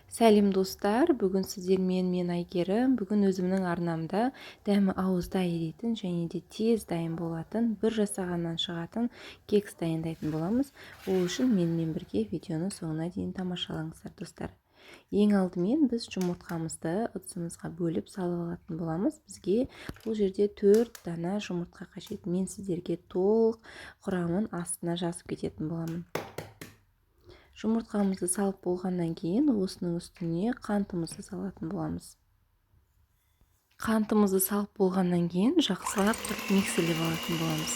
Сәлем достар, бүгін сіздермен мен Айгерім. Бүгін өзімнің арнамда дәмі ауызда еритін және де тез дайын болатын, бір жасағаннан шығатын кекс дайындайтын боламыз. Ол үшін менімен бірге видеоны соңына дейін тамашалаңыздар достар. Ең алдымен біз жұмыртқамызды ыдысымызға бөліп салып алатын боламыз. Бізге бұл жерде 4 дана жұмыртқа қажет. Мен сіздерге толық құрамын астына жазып кететін боламын. Жұмыртқамызды салып болғаннан кейін осының үстіне қантымызды салатын боламыз. Қантымызды салып болғаннан кейін жақсылап тұрып миксерлеп алатын боламыз.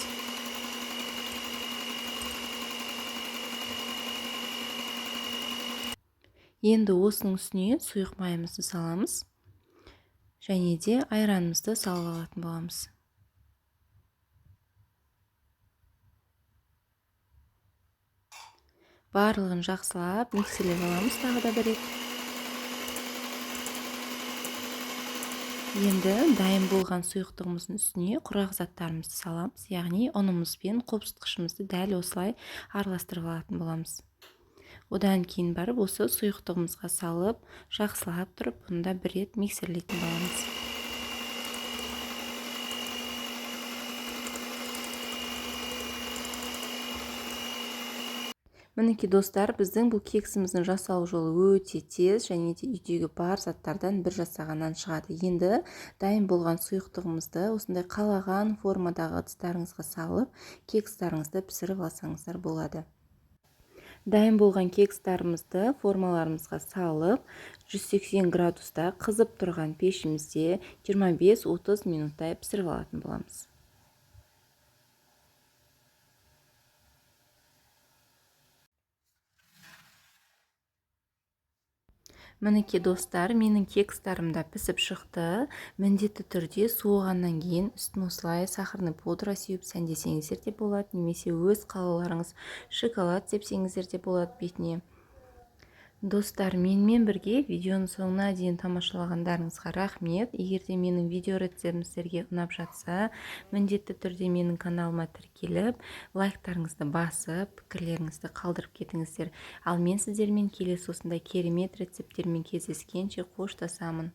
Енді осының үстіне сұйық майымызды саламыз және де айранымызды салып алатын боламыз. Барлығын жақсылап миксерлеп аламыз тағы да бір рет. Енді дайын болған сұйықтығымыздың үстіне құрақ заттарымызды саламыз, яғни ұнымыз бен қопсытқышымызды дәл осылай араластырып алатын боламыз. Одан кейін барып осы сұйықтығымызға салып, жақсылап тұрып, бұнда бір рет миксерлейтін боламыз. Мінекей достар, біздің бұл кексіміздің жасалу жолы өте тез және де үйдегі бар заттардан бір жасағаннан шығады. Енді дайын болған сұйықтығымызды осындай қалаған формадағы ыдыстарыңызға салып, кекстарыңызды пісіріп алсаңыздар болады. Дайын болған кекстарымызды формаларымызға салып, 180 градуста қызып тұрған пешімізде 25-30 минуттай пісіріп алатын боламыз. Мінекей достар, менің кекстарым да пісіп шықты. Міндетті түрде суығаннан кейін үстін осылай сахарный пудра сеуіп сәндесеңіздер де болады, немесе өз қалауларыңыз шоколад сепсеңіздер де болады бетіне. Достар, менімен бірге видеоны соңына дейін тамашалағандарыңызға рахмет. Егер де менің видео рецептім сіздерге ұнап жатса, міндетті түрде менің каналыма тіркеліп, лайктарыңызды басып, пікірлеріңізді қалдырып кетіңіздер. Ал мен сіздермен келесі осындай керемет рецепттермен кездескенше қоштасамын.